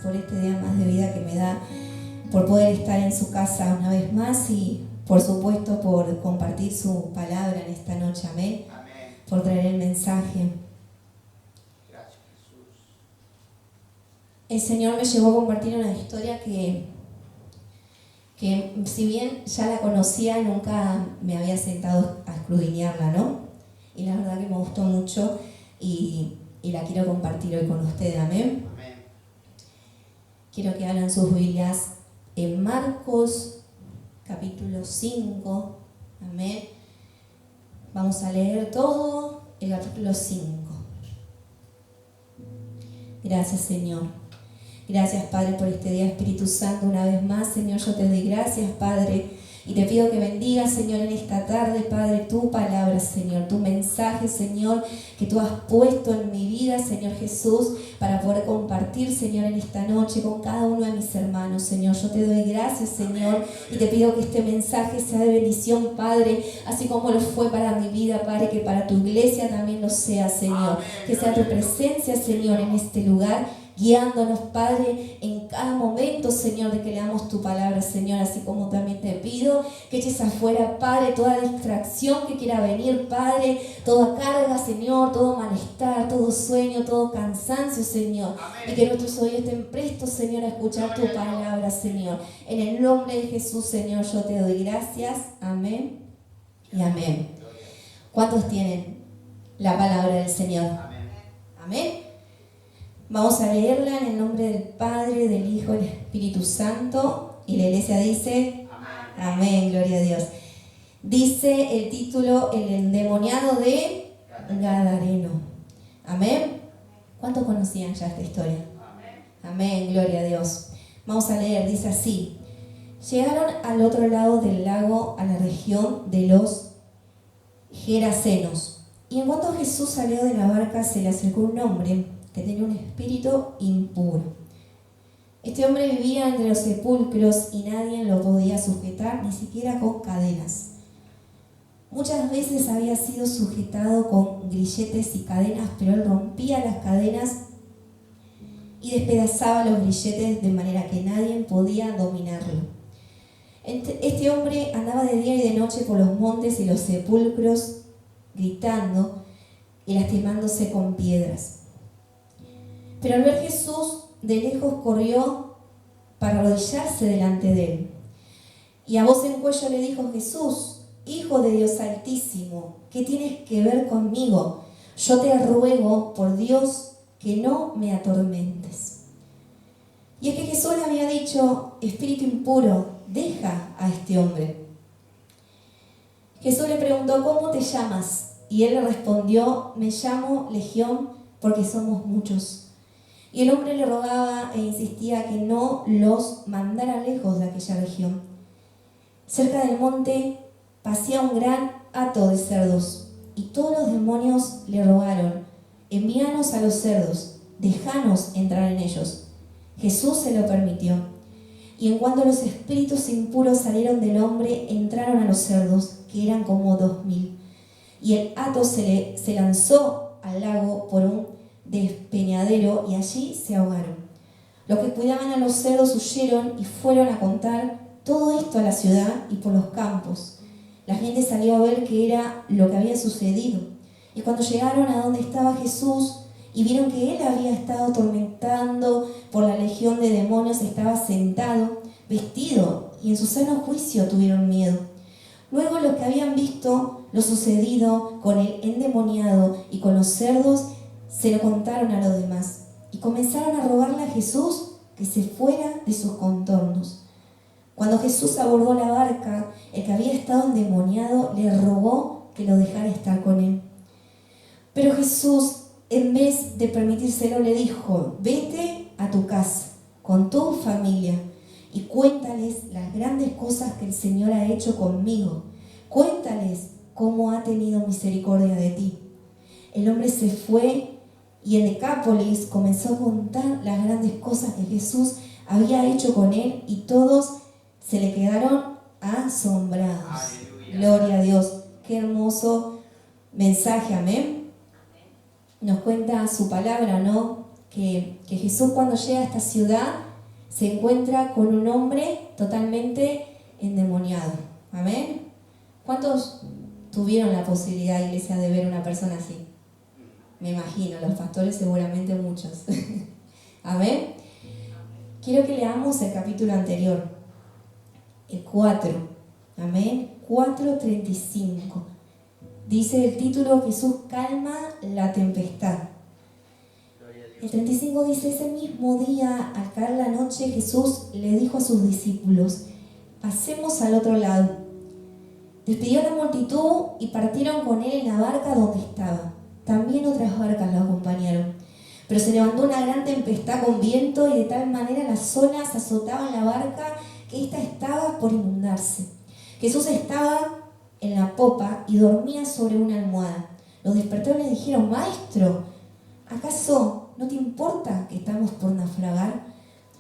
por este día más de vida que me da, por poder estar en su casa una vez más y por supuesto por compartir su palabra en esta noche. Amén. Amén. Por traer el mensaje. Gracias, Jesús. El Señor me llevó a compartir una historia que si bien ya la conocía, nunca me había sentado a escudriñarla, ¿no? Y la verdad que me gustó mucho y la quiero compartir hoy con ustedes. Amén. Amén. Quiero que abran sus Biblias en Marcos capítulo 5. Amén. Vamos a leer todo el capítulo 5. Gracias, Señor. Gracias, Padre, por este día, Espíritu Santo. Una vez más, Señor, yo te doy gracias, Padre. Y te pido que bendigas, Señor, en esta tarde, Padre, tu palabra, Señor, tu mensaje, Señor, que tú has puesto en mi vida, Señor Jesús, para poder compartir, Señor, en esta noche con cada uno de mis hermanos, Señor. Yo te doy gracias, Señor, y te pido que este mensaje sea de bendición, Padre, así como lo fue para mi vida, Padre, que para tu iglesia también lo sea, Señor. Que sea tu presencia, Señor, en este lugar, guiándonos, Padre, en cada momento, Señor, de que leamos tu palabra, Señor, así como también te pido que eches afuera, Padre, toda distracción que quiera venir, Padre, toda carga, Señor, todo malestar, todo sueño, todo cansancio, Señor. Amén. Y que nuestros oídos estén prestos, Señor, a escuchar tu palabra, Señor. En el nombre de Jesús, Señor, yo te doy gracias. Amén y amén. ¿Cuántos tienen la palabra del Señor? Amén. Amén. Vamos a leerla en el nombre del Padre, del Hijo y del Espíritu Santo. Y la iglesia dice, amén. Amén, gloria a Dios. Dice el título, el endemoniado de Gadareno. Amén. ¿Cuántos conocían ya esta historia? Amén. Amén, gloria a Dios. Vamos a leer, dice así. Llegaron al otro lado del lago, a la región de los Gerasenos. Y en cuanto Jesús salió de la barca, se le acercó un hombre que tenía un espíritu impuro. Este hombre vivía entre los sepulcros y nadie lo podía sujetar, ni siquiera con cadenas. Muchas veces había sido sujetado con grilletes y cadenas, pero él rompía las cadenas y despedazaba los grilletes de manera que nadie podía dominarlo. Este hombre andaba de día y de noche por los montes y los sepulcros, gritando y lastimándose con piedras. Pero al ver Jesús, de lejos corrió para arrodillarse delante de él. Y a voz en cuello le dijo: Jesús, Hijo de Dios Altísimo, ¿qué tienes que ver conmigo? Yo te ruego, por Dios, que no me atormentes. Y es que Jesús le había dicho: espíritu impuro, deja a este hombre. Jesús le preguntó: ¿cómo te llamas? Y él le respondió: me llamo Legión, porque somos muchos. Y el hombre le rogaba e insistía que no los mandara lejos de aquella región. Cerca del monte pasía un gran hato de cerdos, y todos los demonios le rogaron: envíanos a los cerdos, déjanos entrar en ellos. Jesús se lo permitió. Y en cuanto los espíritus impuros salieron del hombre, entraron a los cerdos, que eran como 2000. Y el hato se lanzó al lago por un despeñadero y allí se ahogaron. Los que cuidaban a los cerdos huyeron y fueron a contar todo esto a la ciudad y por los campos. La gente salió a ver qué era lo que había sucedido. Y cuando llegaron a donde estaba Jesús y vieron que él había estado atormentando por la legión de demonios, estaba sentado, vestido, y en su sano juicio tuvieron miedo. Luego los que habían visto lo sucedido con el endemoniado y con los cerdos se lo contaron a los demás y comenzaron a rogarle a Jesús que se fuera de sus contornos. Cuando Jesús abordó la barca, el que había estado endemoniado le rogó que lo dejara estar con él. Pero Jesús, en vez de permitírselo, le dijo: vete a tu casa con tu familia y cuéntales las grandes cosas que el Señor ha hecho conmigo. Cuéntales cómo ha tenido misericordia de ti. El hombre se fue y en Decápolis comenzó a contar las grandes cosas que Jesús había hecho con él, y todos se le quedaron asombrados. Aleluya. Gloria a Dios. Qué hermoso mensaje, amén. Nos cuenta su palabra, ¿no? que Jesús cuando llega a esta ciudad se encuentra con un hombre totalmente endemoniado. Amén. ¿Cuántos tuvieron la posibilidad, iglesia, de ver una persona así? Me imagino, los pastores seguramente muchos. Amén. Quiero que leamos el capítulo anterior, el 4. Amén. 4:35. Dice el título: Jesús calma la tempestad. El 35 dice: ese mismo día, al caer la noche, Jesús le dijo a sus discípulos: pasemos al otro lado. Despidió a la multitud y partieron con él en la barca donde estaba. También otras barcas lo acompañaron. Pero se levantó una gran tempestad con viento y de tal manera las olas azotaban la barca que ésta estaba por inundarse. Jesús estaba en la popa y dormía sobre una almohada. Los despertaron y le dijeron: Maestro, ¿acaso no te importa que estamos por naufragar?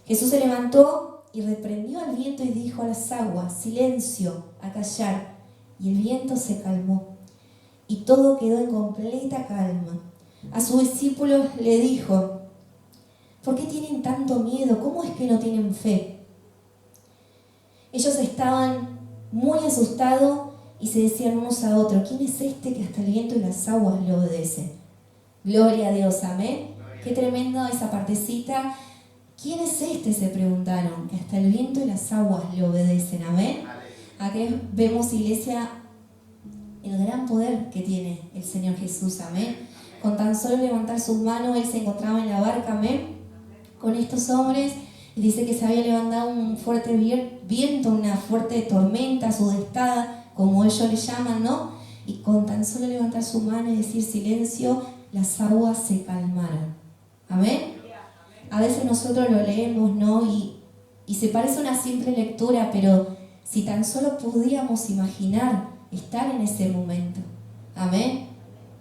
Jesús se levantó y reprendió al viento y dijo a las aguas: silencio, a callar. Y el viento se calmó y todo quedó en completa calma. A sus discípulos le dijo: ¿por qué tienen tanto miedo? ¿Cómo es que no tienen fe? Ellos estaban muy asustados y se decían unos a otros: ¿quién es este que hasta el viento y las aguas le obedecen? Gloria a Dios, amén. Qué tremendo esa partecita. ¿Quién es este?, se preguntaron, que hasta el viento y las aguas le obedecen, amén. Aquí vemos, iglesia, el gran poder que tiene el Señor Jesús, amén. Con tan solo levantar sus manos, Él se encontraba en la barca, amén, con estos hombres, y dice que se había levantado un fuerte viento, una fuerte tormenta sudestada, como ellos le llaman, ¿no? Y con tan solo levantar su mano y decir silencio, las aguas se calmaron, amén. A veces nosotros lo leemos, ¿no? Y se parece a una simple lectura, pero si tan solo pudiéramos imaginar estar en ese momento, amén,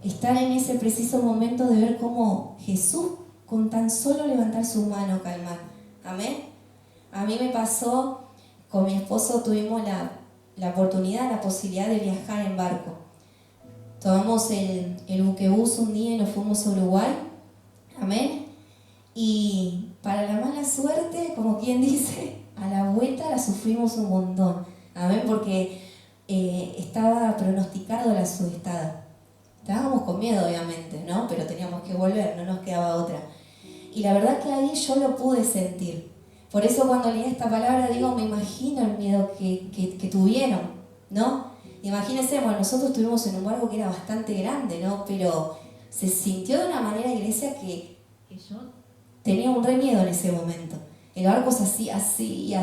estar en ese preciso momento de ver cómo Jesús, con tan solo levantar su mano, calmar, amén. A mí me pasó, con mi esposo tuvimos la oportunidad, la posibilidad de viajar en barco. Tomamos el buquebús un día y nos fuimos a Uruguay, amén. Y para la mala suerte, como quien dice, a la vuelta la sufrimos un montón, amén, porque estaba pronosticado la sudestada. Estábamos con miedo, obviamente, ¿no? Pero teníamos que volver, no nos quedaba otra. Y la verdad que ahí yo lo pude sentir. Por eso cuando leí esta palabra digo, me imagino el miedo que tuvieron, ¿no? Imagínense, bueno, nosotros estuvimos en un barco que era bastante grande, ¿no? Pero se sintió de una manera, iglesia, que yo tenía un re miedo en ese momento. El barco se hacía así,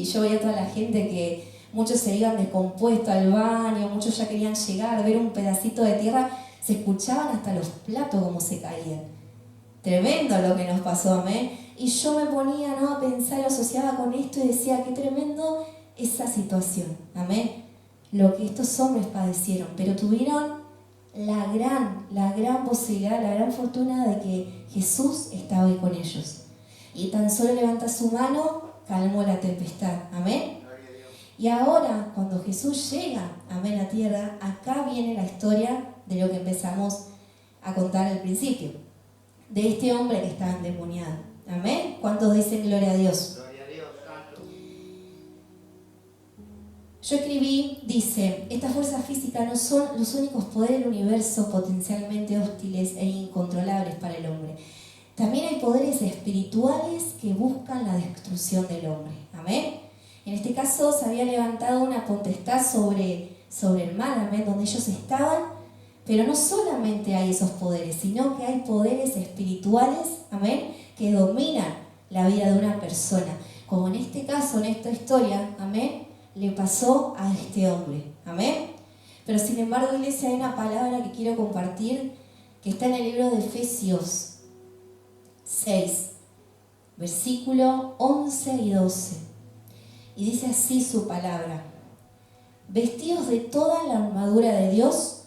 y yo veía a toda la gente que muchos se iban descompuestos al baño, muchos ya querían llegar, ver un pedacito de tierra, se escuchaban hasta los platos como se caían. Tremendo lo que nos pasó, amén. Y yo me ponía, ¿no?, a pensar, lo asociaba con esto y decía, qué tremendo esa situación, amén. Lo que estos hombres padecieron, pero tuvieron la gran posibilidad, la gran fortuna de que Jesús estaba ahí con ellos. Y tan solo levanta su mano, calmó la tempestad, amén. Y ahora, cuando Jesús llega, amén, a tierra, acá viene la historia de lo que empezamos a contar al principio, de este hombre que estaba endemoniado, amén. ¿Cuántos dicen gloria a Dios? Gloria a Dios, santo. Yo escribí, dice, estas fuerzas físicas no son los únicos poderes del universo potencialmente hostiles e incontrolables para el hombre. También hay poderes espirituales que buscan la destrucción del hombre, amén. En este caso se había levantado una potestad sobre el mal, amén, donde ellos estaban, pero no solamente hay esos poderes, sino que hay poderes espirituales, amén, que dominan la vida de una persona, como en este caso, en esta historia, amén, le pasó a este hombre, amén. Pero sin embargo, iglesia, hay una palabra que quiero compartir que está en el libro de Efesios 6, versículo 11 y 12. Y dice así su palabra: vestidos de toda la armadura de Dios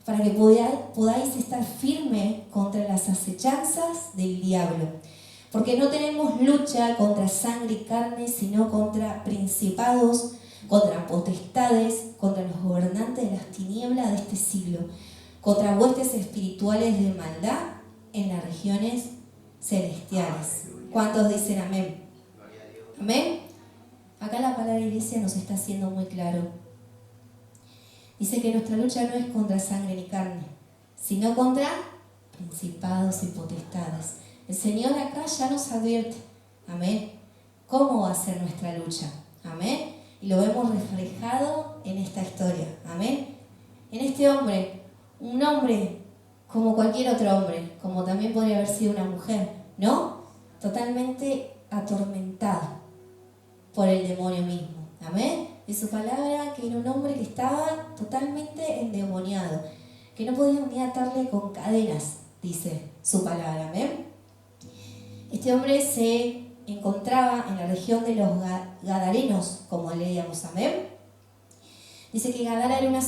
para que podáis estar firme contra las acechanzas del diablo. Porque no tenemos lucha contra sangre y carne, sino contra principados, contra potestades, contra los gobernantes de las tinieblas de este siglo, contra huestes espirituales de maldad en las regiones celestiales. ¿Cuántos dicen amén? Gloria a Dios. Amén. Acá la palabra iglesia nos está haciendo muy claro. Dice que nuestra lucha no es contra sangre ni carne, sino contra principados y potestades. El Señor acá ya nos advierte, amén, cómo va a ser nuestra lucha, amén, y lo vemos reflejado en esta historia, amén, en este hombre, un hombre como cualquier otro hombre, como también podría haber sido una mujer, ¿no? Totalmente atormentado por el demonio mismo, amén. De su palabra que era un hombre que estaba totalmente endemoniado, que no podían ni atarle con cadenas, dice su palabra, amén. Este hombre se encontraba en la región de los Gadarenos, como leíamos, amén. Dice que Gadara era una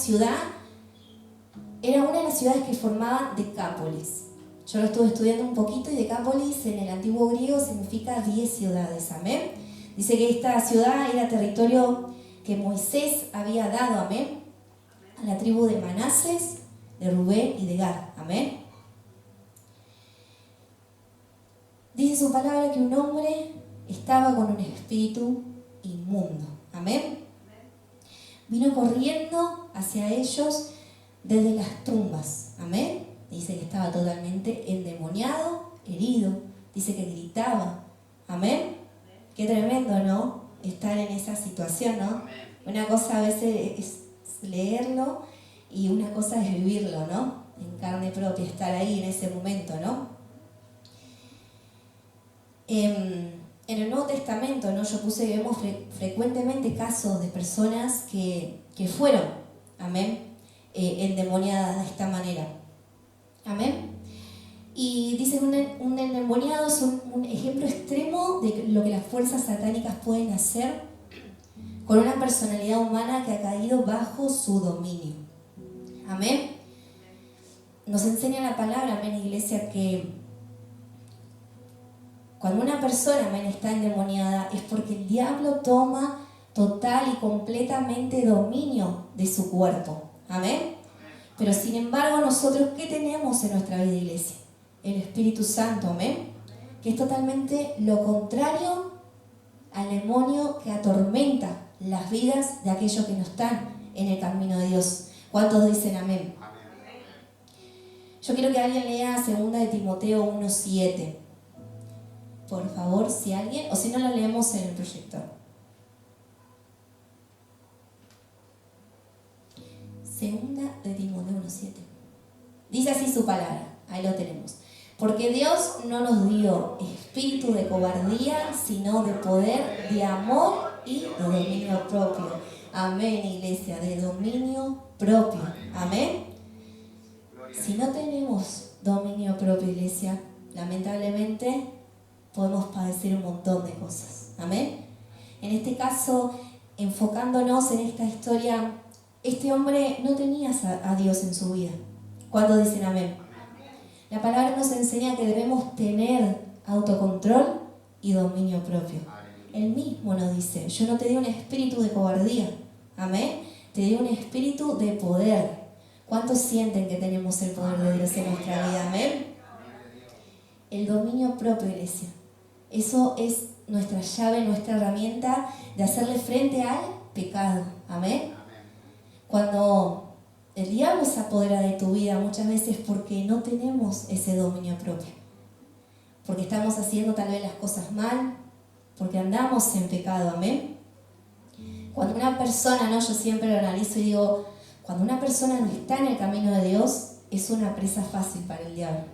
de las ciudades que formaban Decápolis. Yo lo estuve estudiando un poquito y Decápolis en el antiguo griego significa 10 ciudades, amén. Dice que esta ciudad era territorio que Moisés había dado, amén, a la tribu de Manases, de Rubén y de Gad, amén. Dice su palabra que un hombre estaba con un espíritu inmundo, amén. Vino corriendo hacia ellos desde las tumbas, amén. Dice que estaba totalmente endemoniado, herido, dice que gritaba, amén. Qué tremendo, ¿no? Estar en esa situación, ¿no? Una cosa a veces es leerlo y una cosa es vivirlo, ¿no? En carne propia, estar ahí en ese momento, ¿no? En el Nuevo Testamento, ¿no? Yo puse que vemos frecuentemente casos de personas que fueron, amén, endemoniadas de esta manera, amén. Y dicen un endemoniado es un ejemplo extremo de lo que las fuerzas satánicas pueden hacer con una personalidad humana que ha caído bajo su dominio. Amén. Nos enseña la palabra, amén, iglesia, que cuando una persona, amén, está endemoniada es porque el diablo toma total y completamente dominio de su cuerpo. Amén. Pero sin embargo, nosotros, ¿qué tenemos en nuestra vida, iglesia? El Espíritu Santo, amén, que es totalmente lo contrario al demonio que atormenta las vidas de aquellos que no están en el camino de Dios. ¿Cuántos dicen amén? Yo quiero que alguien lea 2 de Timoteo 1:7. Por favor, si alguien, o si no lo leemos en el proyector. 2 de Timoteo 1:7. Dice así su palabra, ahí lo tenemos. Porque Dios no nos dio espíritu de cobardía, sino de poder, de amor y de dominio propio. Amén, iglesia, de dominio propio. Amén. Si no tenemos dominio propio, iglesia, lamentablemente podemos padecer un montón de cosas. Amén. En este caso, enfocándonos en esta historia, este hombre no tenía a Dios en su vida. ¿Cuántos dicen amén? La palabra nos enseña que debemos tener autocontrol y dominio propio. Él mismo nos dice, yo no te di un espíritu de cobardía, amén, te di un espíritu de poder. ¿Cuántos sienten que tenemos el poder de Dios en nuestra vida? Amén. El dominio propio, iglesia. Eso es nuestra llave, nuestra herramienta de hacerle frente al pecado. Amén. Cuando el diablo se apodera de tu vida muchas veces porque no tenemos ese dominio propio. Porque estamos haciendo tal vez las cosas mal, porque andamos en pecado, amén. Cuando una persona, ¿no? Yo siempre lo analizo y digo, cuando una persona no está en el camino de Dios, es una presa fácil para el diablo,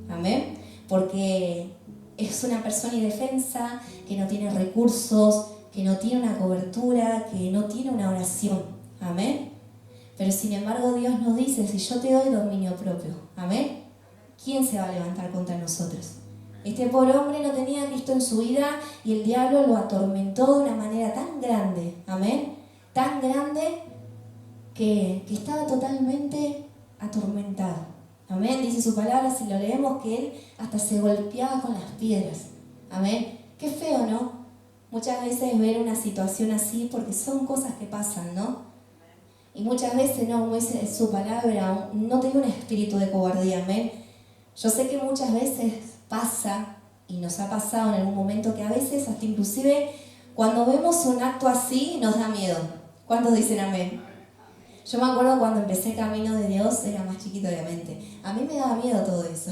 amén. Porque es una persona indefensa, que no tiene recursos, que no tiene una cobertura, que no tiene una oración, amén. Pero sin embargo Dios nos dice, si yo te doy dominio propio, amén, ¿quién se va a levantar contra nosotros? Este pobre hombre no tenía a Cristo en su vida y el diablo lo atormentó de una manera tan grande, amén, tan grande que estaba totalmente atormentado, amén. Dice su palabra, si lo leemos, que él hasta se golpeaba con las piedras, amén. Qué feo, ¿no? Muchas veces ver una situación así porque son cosas que pasan, ¿no? Y muchas veces, no, como dice su palabra, no tengo un espíritu de cobardía, amén. Yo sé que muchas veces pasa y nos ha pasado en algún momento que a veces, hasta inclusive, cuando vemos un acto así, nos da miedo. ¿Cuántos dicen amén? Yo me acuerdo cuando empecé el camino de Dios, era más chiquito obviamente. A mí me daba miedo todo eso.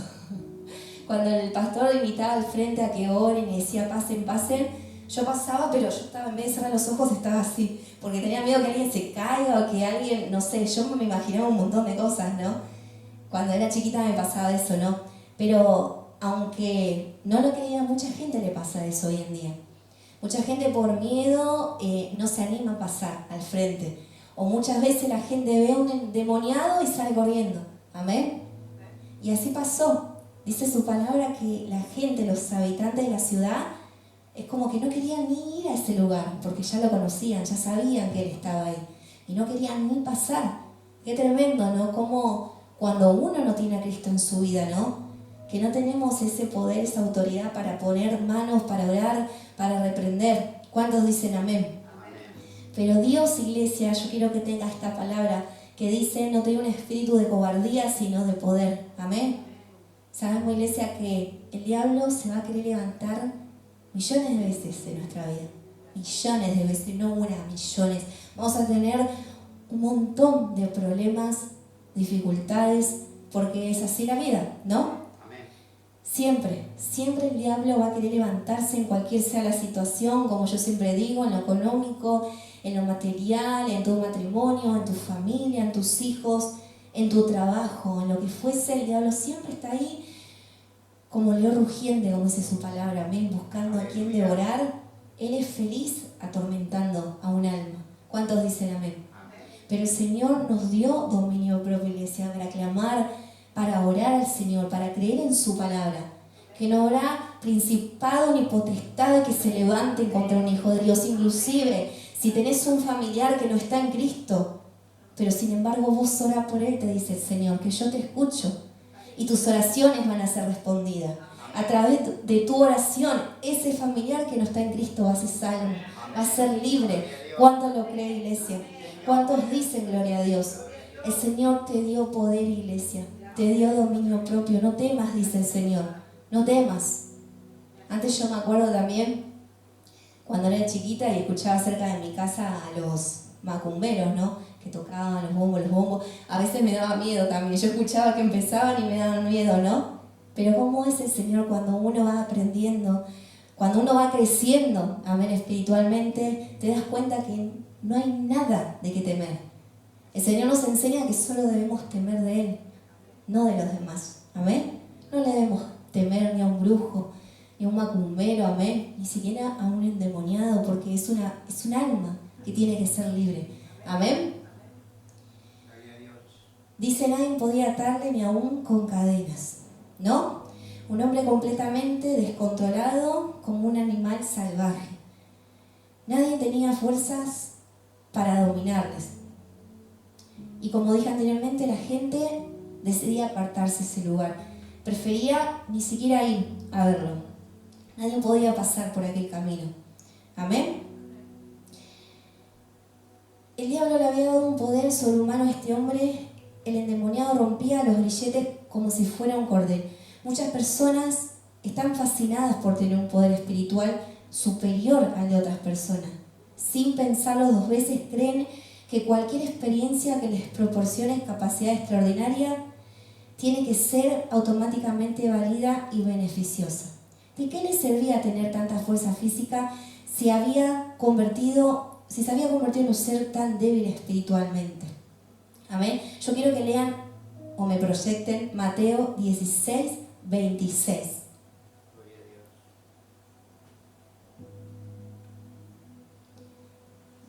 Cuando el pastor invitaba al frente a que oren y decía pasen, pasen, yo pasaba, pero yo estaba, en vez de cerrar los ojos, estaba así. Porque tenía miedo que alguien se caiga o que alguien, no sé, yo me imaginaba un montón de cosas, ¿no? Cuando era chiquita me pasaba eso, ¿no? Pero aunque no lo creía, mucha gente le pasa eso hoy en día. Mucha gente por miedo no se anima a pasar al frente. O muchas veces la gente ve a un endemoniado y sale corriendo. Amén. Y así pasó. Dice su palabra que la gente, los habitantes de la ciudad, es como que no querían ni ir a ese lugar, porque ya lo conocían, ya sabían que él estaba ahí. Y no querían ni pasar. Qué tremendo, ¿no? Como cuando uno no tiene a Cristo en su vida, ¿no? Que no tenemos ese poder, esa autoridad para poner manos, para orar, para reprender. ¿Cuántos dicen amén? Pero Dios, iglesia, yo quiero que tenga esta palabra que dice, no tenga un espíritu de cobardía, sino de poder. Amén. Sabemos, iglesia, que el diablo se va a querer levantar millones de veces en nuestra vida. Millones de veces, no una, millones. Vamos a tener un montón de problemas, dificultades, porque es así la vida, ¿no? Siempre, siempre el diablo va a querer levantarse en cualquier sea la situación, como yo siempre digo, en lo económico, en lo material, en tu matrimonio, en tu familia, en tus hijos, en tu trabajo, en lo que fuese, el diablo siempre está ahí como león rugiente, como dice su palabra, amén, buscando a quien devorar. Él es feliz atormentando a un alma. ¿Cuántos dicen amén? Pero el Señor nos dio dominio propio, iglesia, para clamar, para orar al Señor, para creer en su palabra. Que no habrá principado ni potestad que se levanten contra un hijo de Dios. Inclusive, si tenés un familiar que no está en Cristo, pero sin embargo vos orás por él, te dice el Señor, que yo te escucho. Y tus oraciones van a ser respondidas. A través de tu oración, ese familiar que no está en Cristo va a ser salvo, va a ser libre. ¿Cuántos lo creen, iglesia? ¿Cuántos dicen gloria a Dios? El Señor te dio poder, iglesia. Te dio dominio propio. No temas, dice el Señor. No temas. Antes yo me acuerdo también, cuando era chiquita y escuchaba cerca de mi casa a los macumberos, ¿no? Que tocaban los bombos. A veces me daba miedo también. Yo escuchaba que empezaban y me daban miedo, ¿no? Pero ¿cómo es el Señor cuando uno va aprendiendo, cuando uno va creciendo, amén, espiritualmente, te das cuenta que no hay nada de qué temer. El Señor nos enseña que solo debemos temer de Él, no de los demás, amén. No le debemos temer ni a un brujo, ni a un macumbero, amén, ni siquiera a un endemoniado, porque es un alma que tiene que ser libre, amén. Dice, nadie podía atarle ni aún con cadenas, ¿no? Un hombre completamente descontrolado como un animal salvaje. Nadie tenía fuerzas para dominarles. Y como dije anteriormente, la gente decidía apartarse de ese lugar. Prefería ni siquiera ir a verlo. Nadie podía pasar por aquel camino. Amén. El diablo le había dado un poder sobrehumano a este hombre. El endemoniado rompía los grilletes como si fuera un cordel. Muchas personas están fascinadas por tener un poder espiritual superior al de otras personas. Sin pensarlo dos veces, creen que cualquier experiencia que les proporcione capacidad extraordinaria tiene que ser automáticamente válida y beneficiosa. ¿De qué les servía tener tanta fuerza física si se había convertido en un ser tan débil espiritualmente? Amén. Yo quiero que lean o me proyecten Mateo 16, 26.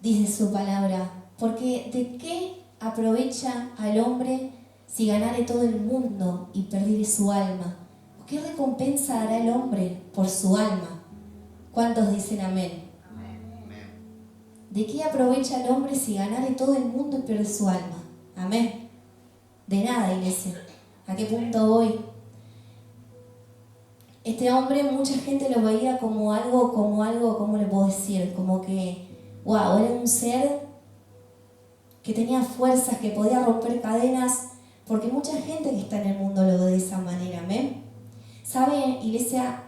Dice su palabra, porque ¿de qué aprovecha al hombre si ganare todo el mundo y perdiere su alma? ¿O qué recompensa dará el hombre por su alma? ¿Cuántos dicen amén? ¿De qué aprovecha el hombre si ganare todo el mundo y pierde su alma? Amén. De nada, iglesia. ¿A qué punto voy? Este hombre, mucha gente lo veía como algo, ¿cómo le puedo decir? Como que, wow, era un ser que tenía fuerzas, que podía romper cadenas, porque mucha gente que está en el mundo lo ve de esa manera, amén. ¿Sabe, iglesia?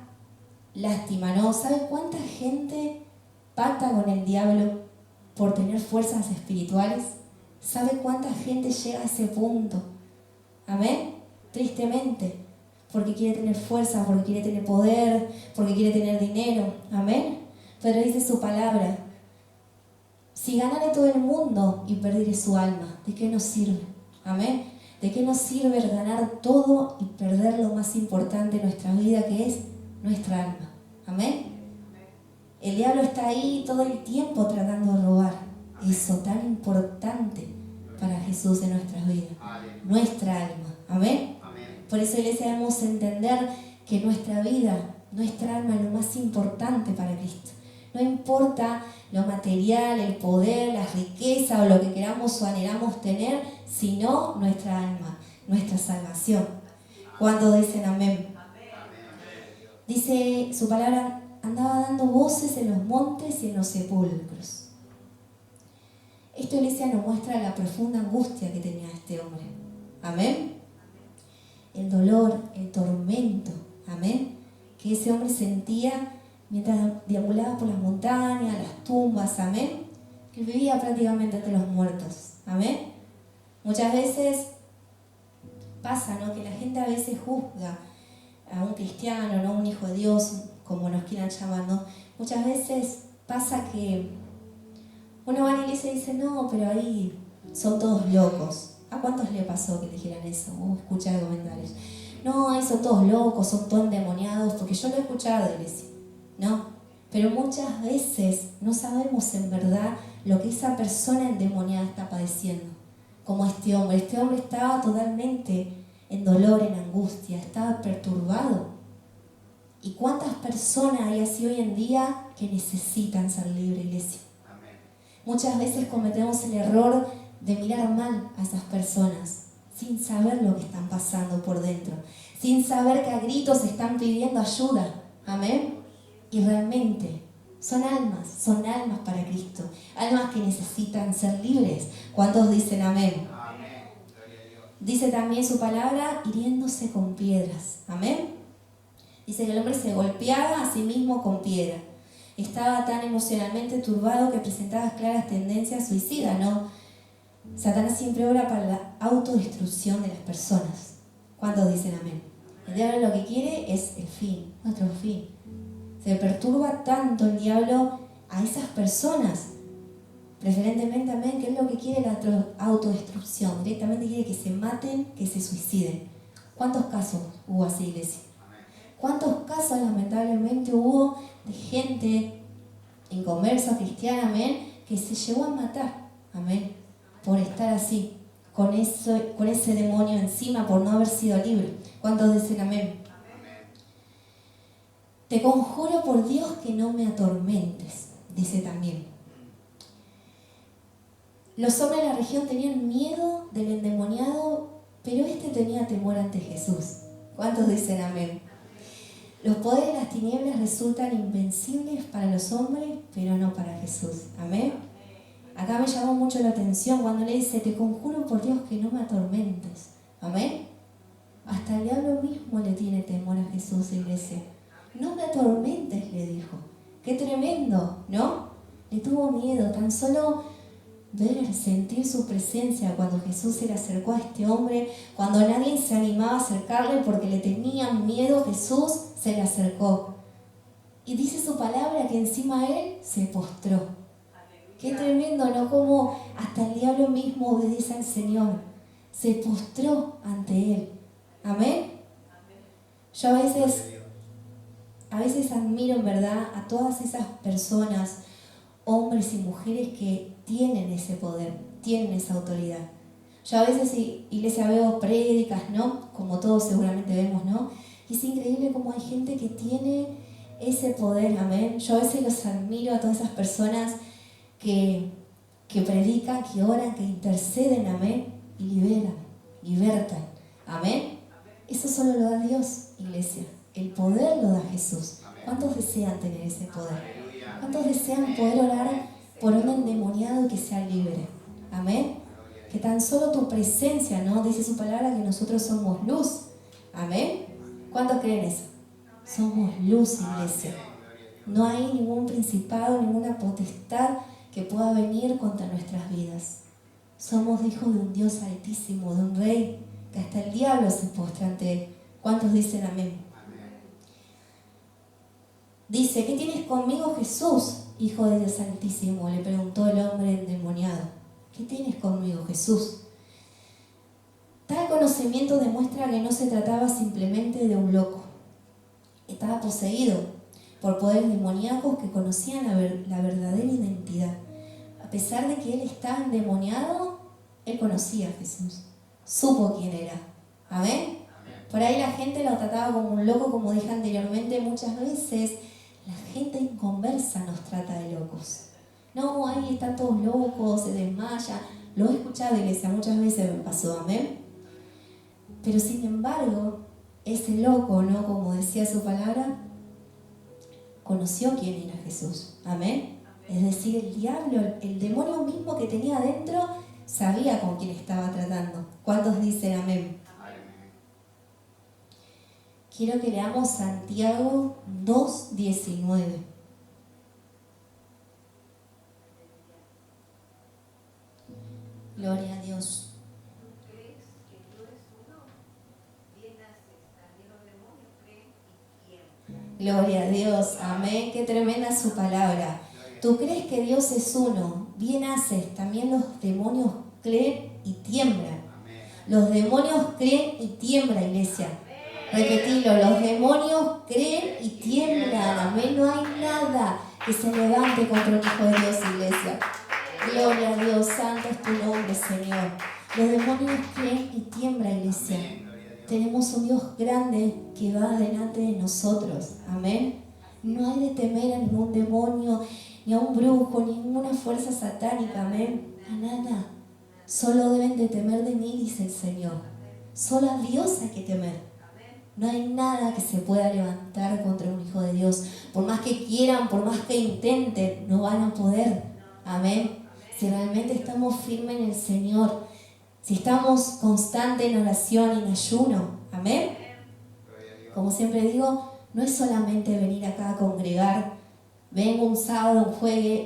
lástima, ¿no? ¿Sabe cuánta gente pacta con el diablo por tener fuerzas espirituales? ¿Sabe cuánta gente llega a ese punto? Amén. Tristemente, porque quiere tener fuerza, porque quiere tener poder, porque quiere tener dinero. Amén. Pero dice su palabra: si ganare todo el mundo y perdiere su alma, ¿de qué nos sirve? Amén. ¿De qué nos sirve ganar todo y perder lo más importante de nuestra vida, que es nuestra alma? Amén. El diablo está ahí todo el tiempo tratando de robar eso tan importante para Jesús en nuestras vidas, nuestra alma. Amén. Por eso, iglesia, debemos entender que nuestra vida, nuestra alma es lo más importante para Cristo. No importa lo material, el poder, la riqueza o lo que queramos o anhelamos tener, sino nuestra alma, nuestra salvación. ¿Cuántos dicen amén? Dice su palabra: andaba dando voces en los montes y en los sepulcros. Esto, iglesia, nos muestra la profunda angustia que tenía este hombre. Amén. El dolor, el tormento, amén, que ese hombre sentía mientras deambulaba por las montañas, las tumbas, amén, que vivía prácticamente entre los muertos, amén. Muchas veces pasa, ¿no?, que la gente a veces juzga a un cristiano, ¿no?, un hijo de Dios, como nos quieran llamar, ¿no? Muchas veces pasa que uno va a la iglesia y dice: no, pero ahí son todos locos. ¿A cuántos le pasó que dijeran eso? Escuchar comentarios. No, ahí son todos locos, son todos endemoniados, porque yo lo he escuchado, iglesia, ¿no? Pero muchas veces no sabemos en verdad lo que esa persona endemoniada está padeciendo. Como este hombre estaba totalmente en dolor, en angustia, estaba perturbado. ¿Y cuántas personas hay así hoy en día que necesitan ser libres, iglesia? Muchas veces cometemos el error de mirar mal a esas personas sin saber lo que están pasando por dentro, sin saber que a gritos están pidiendo ayuda. Amén. Y realmente son almas para Cristo, almas que necesitan ser libres. ¿Cuántos dicen amén? Amén. Dice también su palabra: hiriéndose con piedras. Amén. Dice que el hombre se golpeaba a sí mismo con piedra. Estaba tan emocionalmente turbado que presentaba claras tendencias suicidas, ¿no? Satanás siempre obra para la autodestrucción de las personas. ¿Cuántos dicen amén? El diablo lo que quiere es el fin, nuestro fin. Se perturba tanto el diablo a esas personas, preferentemente, amén, que es lo que quiere, la autodestrucción. Directamente quiere que se maten, que se suiciden. ¿Cuántos casos hubo así, iglesia? ¿Cuántos casos lamentablemente hubo de gente inconversa, cristiana, amén, que se llegó a matar, amén, por estar así, con ese demonio encima, por no haber sido libre? ¿Cuántos dicen amén? Te conjuro por Dios que no me atormentes, dice también. Los hombres de la región tenían miedo del endemoniado, pero este tenía temor ante Jesús. ¿Cuántos dicen amén? Los poderes de las tinieblas resultan invencibles para los hombres, pero no para Jesús. Amén. Acá me llamó mucho la atención cuando le dice: te conjuro por Dios que no me atormentes. Amén. Hasta el diablo mismo le tiene temor a Jesús, iglesia. No me atormentes, le dijo. Qué tremendo, ¿no? Le tuvo miedo, tan solo ver, sentir su presencia cuando Jesús se le acercó a este hombre, cuando nadie se animaba a acercarle porque le tenían miedo, Jesús se le acercó. Y dice su palabra que encima él se postró. Qué tremendo, ¿no? Como hasta el diablo mismo obedece al Señor. Se postró ante él. Amén. Yo a veces admiro en verdad a todas esas personas, hombres y mujeres que tienen ese poder, tienen esa autoridad. Yo a veces, iglesia, veo prédicas, ¿no? Como todos seguramente vemos, ¿no? Y es increíble cómo hay gente que tiene ese poder, amén. Yo a veces los admiro a todas esas personas que predican, que oran, que interceden, amén, y libertan, amén. Eso solo lo da Dios, iglesia. El poder lo da Jesús. ¿Cuántos desean tener ese poder? ¿Cuántos desean poder orar por un endemoniado y que sea libre? Amén. Que tan solo tu presencia, ¿no? Dice su palabra que nosotros somos luz. Amén. ¿Cuántos creen eso? Somos luz, iglesia. No hay ningún principado, ninguna potestad que pueda venir contra nuestras vidas. Somos hijos de un Dios altísimo, de un Rey, que hasta el diablo se postra ante Él. ¿Cuántos dicen amén? Dice, ¿qué tienes conmigo, Jesús, Hijo de Dios altísimo? Le preguntó el hombre endemoniado. ¿Qué tienes conmigo, Jesús? Tal conocimiento demuestra que no se trataba simplemente de un loco. Estaba poseído por poderes demoníacos que conocían la verdadera identidad. A pesar de que él estaba endemoniado, él conocía a Jesús. Supo quién era. ¿Amén? Por ahí la gente lo trataba como un loco, como dije anteriormente. Muchas veces la gente inconversa nos trata de locos. No, ahí están todos locos, se desmaya. Lo he escuchado, iglesia, muchas veces me pasó. ¿Amén? Pero sin embargo, ese loco, ¿no? Como decía su palabra, conoció quién era Jesús. ¿Amén? Es decir, el diablo, el demonio mismo que tenía adentro, sabía con quién estaba tratando. ¿Cuántos dicen amén? Quiero que leamos Santiago 2:19. Gloria a Dios. Gloria a Dios, amén, qué tremenda su palabra. Tú crees que Dios es uno, bien haces, también los demonios creen y tiemblan. Los demonios creen y tiemblan, iglesia. Repetilo, los demonios creen y tiemblan, amén, no hay nada que se levante contra un hijo de Dios, iglesia. Gloria a Dios, santo es tu nombre, Señor. Los demonios creen y tiemblan, iglesia. Tenemos un Dios grande que va delante de nosotros. Amén. No hay de temer a ningún demonio, ni a un brujo, ni a ninguna fuerza satánica. Amén. A nada. Solo deben de temer de mí, dice el Señor. Solo a Dios hay que temer. No hay nada que se pueda levantar contra un hijo de Dios. Por más que quieran, por más que intenten, no van a poder. Amén. Si realmente estamos firmes en el Señor, si estamos constantes en oración y en ayuno, amén. Como siempre digo, no es solamente venir acá a congregar, vengo un sábado,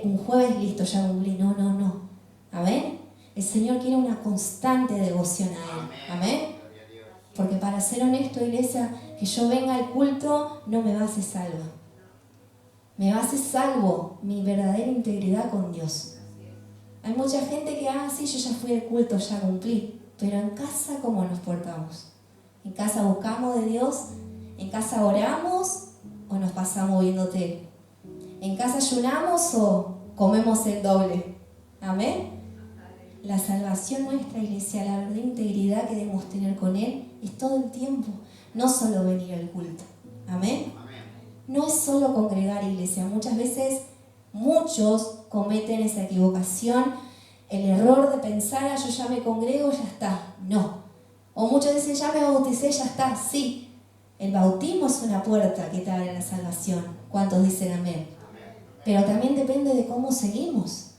un jueves, listo, ya cumplí. No, no, no. Amén. El Señor quiere una constante devoción a Él. Amén. Porque para ser honesto, iglesia, que yo venga al culto no me va a hacer salva. Me va a hacer salvo mi verdadera integridad con Dios. Hay mucha gente que, sí, yo ya fui al culto, ya cumplí. Pero en casa, ¿cómo nos portamos? ¿En casa buscamos de Dios? ¿En casa oramos o nos pasamos viendo tele? ¿En casa ayunamos o comemos el doble? ¿Amén? La salvación nuestra, iglesia, la verdadera integridad que debemos tener con Él es todo el tiempo, no solo venir al culto. ¿Amén? No es solo congregar, iglesia. Muchas veces muchos cometen esa equivocación, el error de pensar, yo ya me congrego, ya está. No. O muchos dicen, ya me bauticé, ya está. Sí. El bautismo es una puerta que te abre a la salvación. ¿Cuántos dicen amén? Pero también depende de cómo seguimos.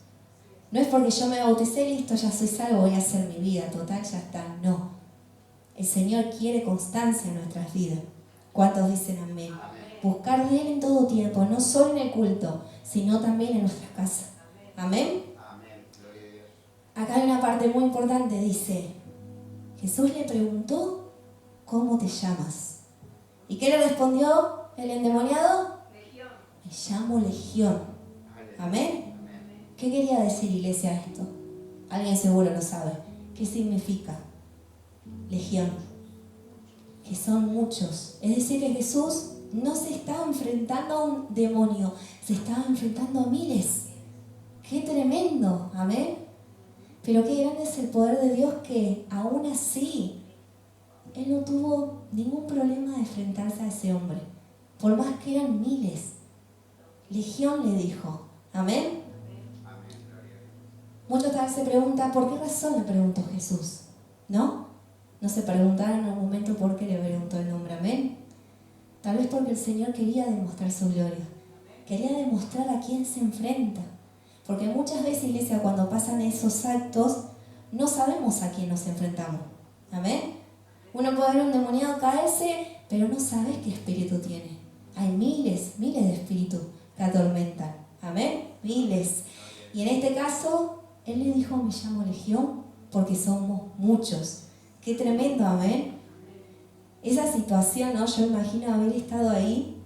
No es porque yo me bauticé, listo, ya soy salvo, voy a hacer mi vida, total, ya está. No. El Señor quiere constancia en nuestras vidas. ¿Cuántos dicen amén? Buscar de Él en todo tiempo, no solo en el culto, sino también en nuestras casas. Amén. Acá hay una parte muy importante, dice, Jesús le preguntó, ¿cómo te llamas? ¿Y qué le respondió el endemoniado? Legión. Me llamo Legión. Amén. ¿Qué quería decir, iglesia, esto? Alguien seguro lo sabe. ¿Qué significa? Legión. Que son muchos. Es decir, que Jesús no se estaba enfrentando a un demonio, se estaba enfrentando a miles. ¡Qué tremendo! Amén. Pero qué grande es el poder de Dios que aún así Él no tuvo ningún problema de enfrentarse a ese hombre. Por más que eran miles. Legión le dijo. Amén. Muchos tal vez se preguntan, ¿por qué razón le preguntó Jesús? ¿No? ¿No se preguntaron en algún momento por qué le preguntó el nombre? Amén. Tal vez porque el Señor quería demostrar su gloria. Quería demostrar a quién se enfrenta. Porque muchas veces, iglesia, cuando pasan esos actos, no sabemos a quién nos enfrentamos. Amén. Uno puede ver un demoniado caerse, pero no sabes qué espíritu tiene. Hay miles de espíritus que atormentan. Amén. Miles. Y en este caso, él le dijo, me llamo Legión porque somos muchos. Qué tremendo, amén. Esa situación, ¿no? Yo imagino haber estado ahí,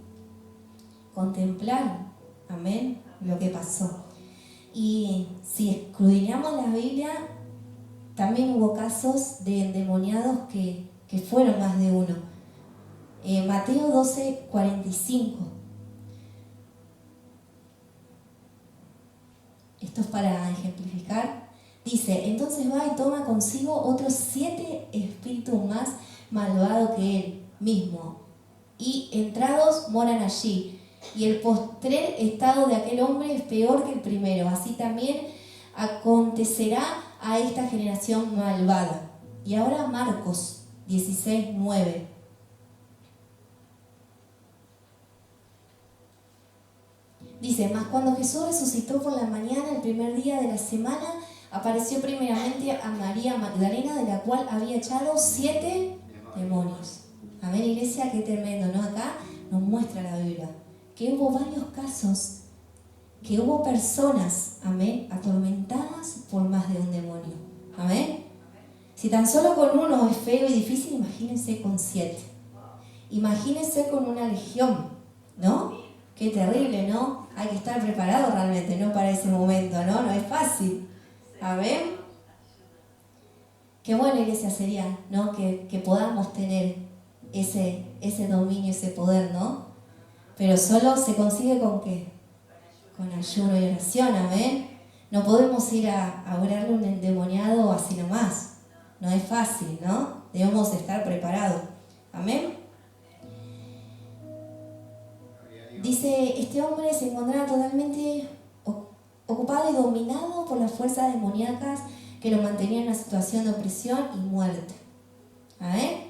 contemplar, amén, lo que pasó. Y si escudriñamos la Biblia, también hubo casos de endemoniados que fueron más de uno. Mateo 12:45. Esto es para ejemplificar. Dice, entonces va y toma consigo otros 7 espíritus más malvados que él mismo, y entrados moran allí. Y el postrer estado de aquel hombre es peor que el primero. Así también acontecerá a esta generación malvada. Y ahora Marcos 16:9. Dice, mas cuando Jesús resucitó por la mañana, el primer día de la semana, apareció primeramente a María Magdalena, de la cual había echado 7 demonios. Amén, iglesia, qué tremendo, ¿no? Acá nos muestra la Biblia que hubo varios casos, que hubo personas, amén, atormentadas por más de un demonio. Amén. Si tan solo con uno es feo y difícil, imagínense con 7. Imagínense con una legión, ¿no? Qué terrible, ¿no? Hay que estar preparado realmente, ¿no? Para ese momento, ¿no? No es fácil. Amén. Qué buena iglesia sería, ¿no? Que podamos tener ese dominio, ese poder, ¿no? Pero solo se consigue ¿con qué? Con ayuno y oración, amén. No podemos ir a orarle un endemoniado así nomás. No es fácil, ¿no? Debemos estar preparados. Amén. Dice, este hombre se encontraba totalmente ocupado y dominado por las fuerzas demoníacas que lo mantenían en una situación de opresión y muerte. Amén.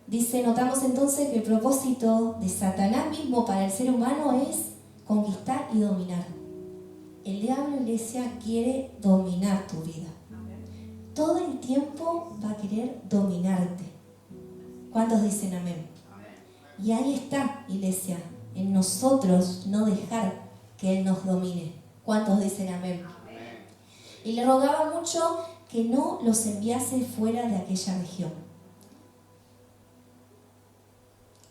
Dice, notamos entonces que el propósito de Satanás mismo para el ser humano es conquistar y dominar. El diablo, iglesia, quiere dominar tu vida. Todo el tiempo va a querer dominarte. ¿Cuántos dicen amén? Y ahí está, iglesia, en nosotros no dejar que Él nos domine. ¿Cuántos dicen amén? Y le rogaba mucho que no los enviase fuera de aquella región.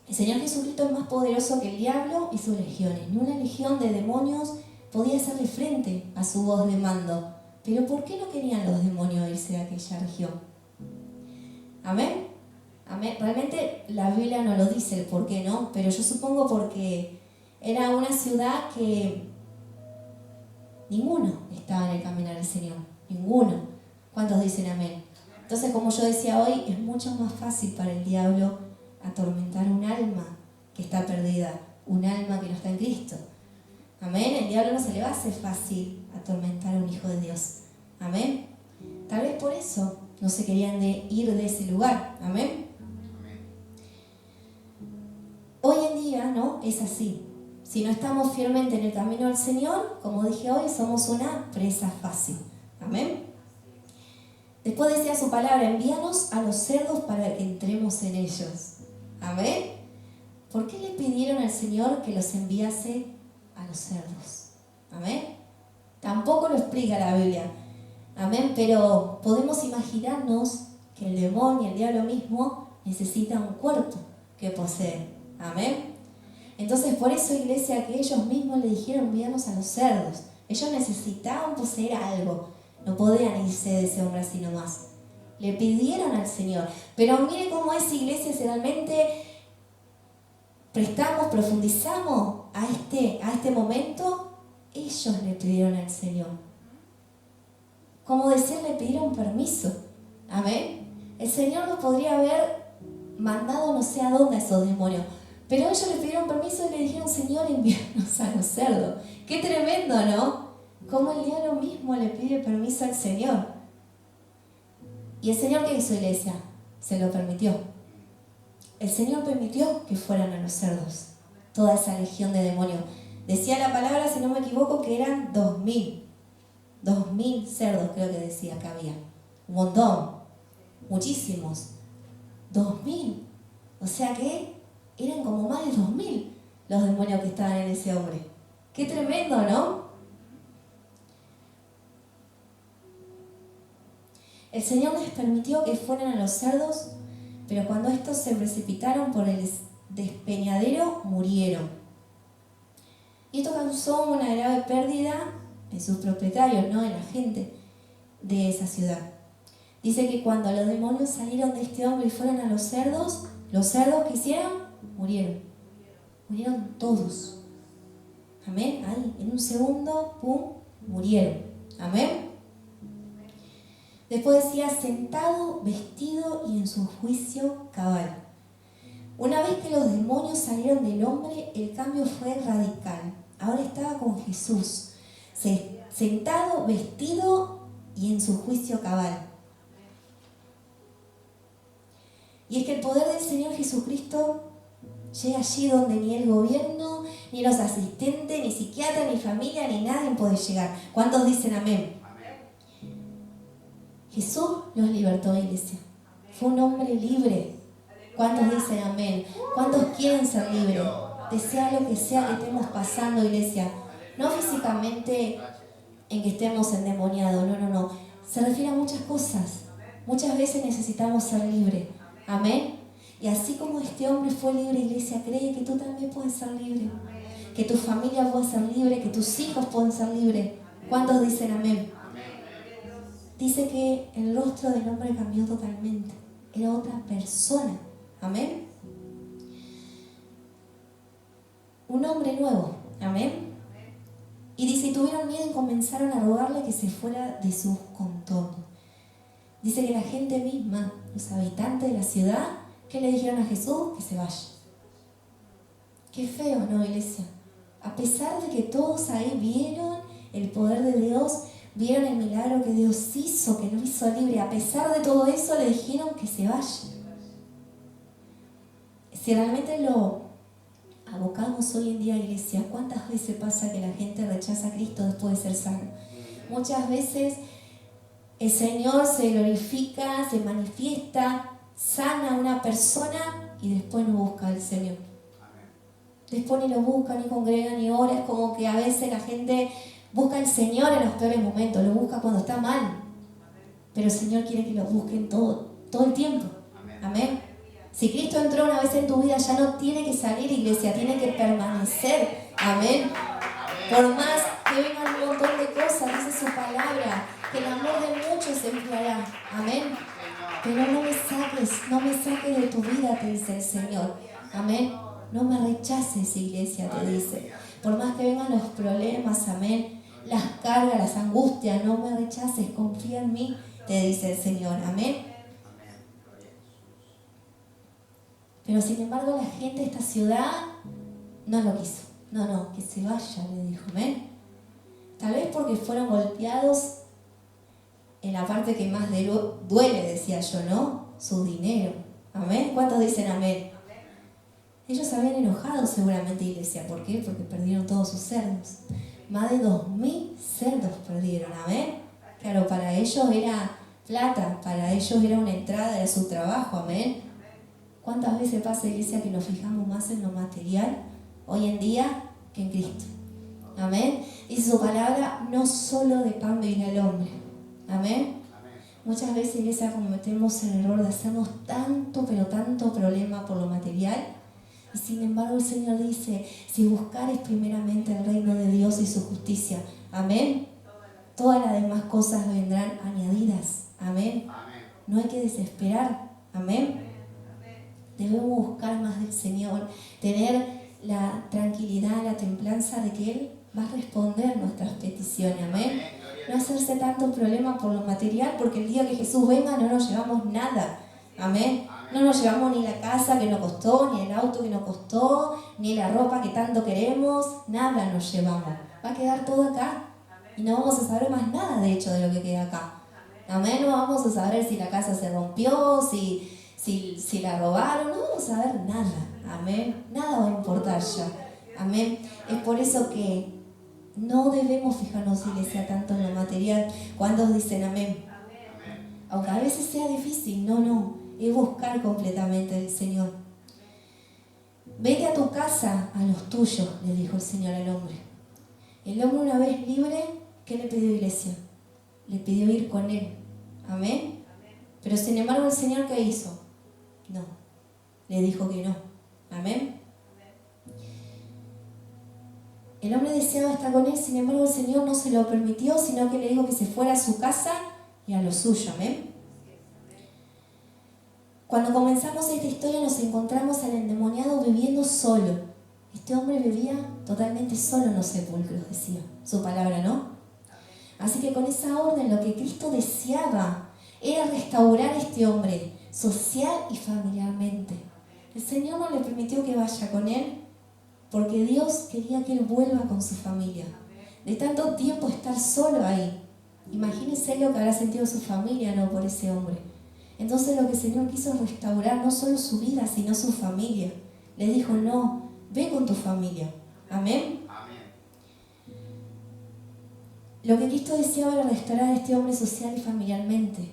El Señor Jesucristo es más poderoso que el diablo y sus legiones. Ni una legión de demonios podía hacerle frente a su voz de mando. Pero ¿por qué no querían los demonios irse a aquella región? ¿Amén? ¿Amén? Realmente la Biblia no lo dice el por qué, ¿no? Pero yo supongo porque era una ciudad que ninguno estaba en el caminar del Señor. Ninguno. ¿Cuántos dicen amén? Entonces, como yo decía hoy, es mucho más fácil para el diablo atormentar un alma que está perdida, un alma que no está en Cristo. Amén. El diablo no se le va a hacer fácil atormentar a un hijo de Dios. Amén. Tal vez por eso no se querían ir de ese lugar. Amén. Hoy en día, ¿no? Es así. Si no estamos firmemente en el camino del Señor, como dije hoy, somos una presa fácil. Amén. Después decía su palabra, envíanos a los cerdos para que entremos en ellos. Amén. ¿Por qué le pidieron al Señor que los enviase a los cerdos? Amén. Tampoco lo explica la Biblia. Amén. Pero podemos imaginarnos que el demonio, el diablo mismo, necesita un cuerpo que posee. Amén. Entonces, por eso, iglesia, que ellos mismos le dijeron envíanos a los cerdos. Ellos necesitaban poseer algo. No podían irse de ese hombre así nomás. Le pidieron al Señor. Pero mire cómo es, iglesia, si realmente profundizamos a este momento, ellos le pidieron al Señor. Como decir, le pidieron permiso. Amén. El Señor los podría haber mandado no sé a dónde a esos demonios. Pero ellos le pidieron permiso y le dijeron, Señor, envíanos a los cerdos. Qué tremendo, ¿no? Como el diablo mismo le pide permiso al Señor. ¿Y el Señor qué hizo, iglesia? Se lo permitió. El Señor permitió que fueran a los cerdos. Toda esa legión de demonios. Decía la palabra, si no me equivoco, que eran 2000. 2000 cerdos creo que decía que había. Un montón. Muchísimos. 2000. O sea que eran como más de 2000. los demonios que estaban en ese hombre. ¡Qué tremendo!, ¿no? El Señor les permitió que fueran a los cerdos, pero cuando estos se precipitaron por el despeñadero, murieron. Y esto causó una grave pérdida en sus propietarios, ¿no?, en la gente de esa ciudad. Dice que cuando los demonios salieron de este hombre y fueron a los cerdos ¿qué hicieron? Murieron. Murieron todos. Amén. Ahí, en un segundo, ¡pum!, murieron. Amén. Después decía, sentado, vestido y en su juicio cabal. Una vez que los demonios salieron del hombre, el cambio fue radical. Ahora estaba con Jesús, sentado, vestido y en su juicio cabal. Y es que el poder del Señor Jesucristo llega allí donde ni el gobierno, ni los asistentes, ni psiquiatra, ni familia, ni nadie puede llegar. ¿Cuántos dicen amén? Jesús los libertó, iglesia. Fue un hombre libre. ¿Cuántos dicen amén? ¿Cuántos quieren ser libres? Desea lo que sea que estemos pasando, iglesia. No físicamente en que estemos endemoniados, no. Se refiere a muchas cosas. Muchas veces necesitamos ser libres. Amén. Y así como este hombre fue libre, iglesia, cree que tú también puedes ser libre. Que tu familia puede ser libre, que tus hijos pueden ser libres. ¿Cuántos dicen amén? Dice que el rostro del hombre cambió totalmente. Era otra persona. Amén. Un hombre nuevo. Amén. Y dice, y tuvieron miedo y comenzaron a rogarle que se fuera de sus contornos. Dice que la gente misma, los habitantes de la ciudad, ¿qué le dijeron a Jesús? Que se vaya. Qué feo, ¿no, iglesia? A pesar de que todos ahí vieron el poder de Dios, vieron el milagro que Dios hizo, que lo hizo libre, a pesar de todo eso le dijeron que se vaya. Si realmente lo abocamos hoy en día, iglesia, ¿cuántas veces pasa que la gente rechaza a Cristo después de ser sano? Muchas veces el Señor se glorifica, se manifiesta, sana a una persona y después no busca al Señor. Después ni lo busca, ni congrega, ni ora. Es como que a veces la gente busca al Señor en los peores momentos, lo busca cuando está mal. Pero el Señor quiere que lo busquen todo el tiempo. Amén. Si Cristo entró una vez en tu vida, ya no tiene que salir, iglesia, tiene que permanecer. Amén. Por más que vengan un montón de cosas, dice su palabra, que el amor de muchos se enfriará. Amén. Pero no me saques de tu vida, te dice el Señor. Amén. No me rechaces, iglesia, te dice. Por más que vengan los problemas, amén, las cargas, las angustias, no me rechaces, confía en mí, te dice el Señor. Amén. Pero sin embargo la gente de esta ciudad no lo quiso. No, que se vaya, le dijo. Amén. Tal vez porque fueron golpeados en la parte que más duele, decía yo, ¿no? Su dinero. Amén. ¿Cuántos dicen amén? Ellos se habían enojado seguramente, iglesia. ¿Por qué? Porque perdieron todos sus cerdos. Más de 2.000 cerdos perdieron. Amén. Claro, para ellos era plata, para ellos era una entrada de su trabajo. Amén. ¿Cuántas veces pasa, iglesia, que nos fijamos más en lo material hoy en día que en Cristo? Amén. Dice su palabra, no solo de pan vivirá el hombre. Amén. Muchas veces, iglesia, cometemos el error de hacernos tanto, pero tanto problema por lo material. Y sin embargo el Señor dice, si buscares primeramente el reino de Dios y su justicia, amén, todas las demás cosas vendrán añadidas. Amén. No hay que desesperar. Amén. Debemos buscar más del Señor, tener la tranquilidad, la templanza de que Él va a responder nuestras peticiones. Amén. No hacerse tanto problema por lo material, porque el día que Jesús venga no nos llevamos nada. Amén. No nos llevamos ni la casa que nos costó, ni el auto que nos costó, ni la ropa que tanto queremos. Nada nos llevamos. Va a quedar todo acá. Y no vamos a saber más nada, de hecho, de lo que queda acá. Amén. No vamos a saber si la casa se rompió, si la robaron. No vamos a saber nada. Amén. Nada va a importar ya. Amén. Es por eso que no debemos fijarnos, iglesia, tanto en lo material. ¿Cuántos dicen amén? Aunque a veces sea difícil, no. Es buscar completamente al Señor. Vete a tu casa, a los tuyos, le dijo el Señor al hombre. El hombre, una vez libre, ¿qué le pidió, iglesia? Le pidió ir con él. ¿Amén? Pero sin embargo el Señor, ¿qué hizo? No, le dijo que no. ¿Amén? El hombre deseaba estar con él, sin embargo el Señor no se lo permitió, sino que le dijo que se fuera a su casa y a lo suyo. ¿Amén? Cuando comenzamos esta historia nos encontramos al endemoniado viviendo solo. Este hombre vivía totalmente solo en los sepulcros, decía su palabra, ¿no? Así que con esa orden lo que Cristo deseaba era restaurar a este hombre social y familiarmente. El Señor no le permitió que vaya con él porque Dios quería que él vuelva con su familia. De tanto tiempo estar solo ahí. Imagínense lo que habrá sentido su familia, ¿no? Por ese hombre. Entonces lo que el Señor quiso es restaurar no solo su vida, sino su familia. Le dijo, no, ve con tu familia. Amén. Amén. Lo que Cristo deseaba era restaurar a este hombre social y familiarmente.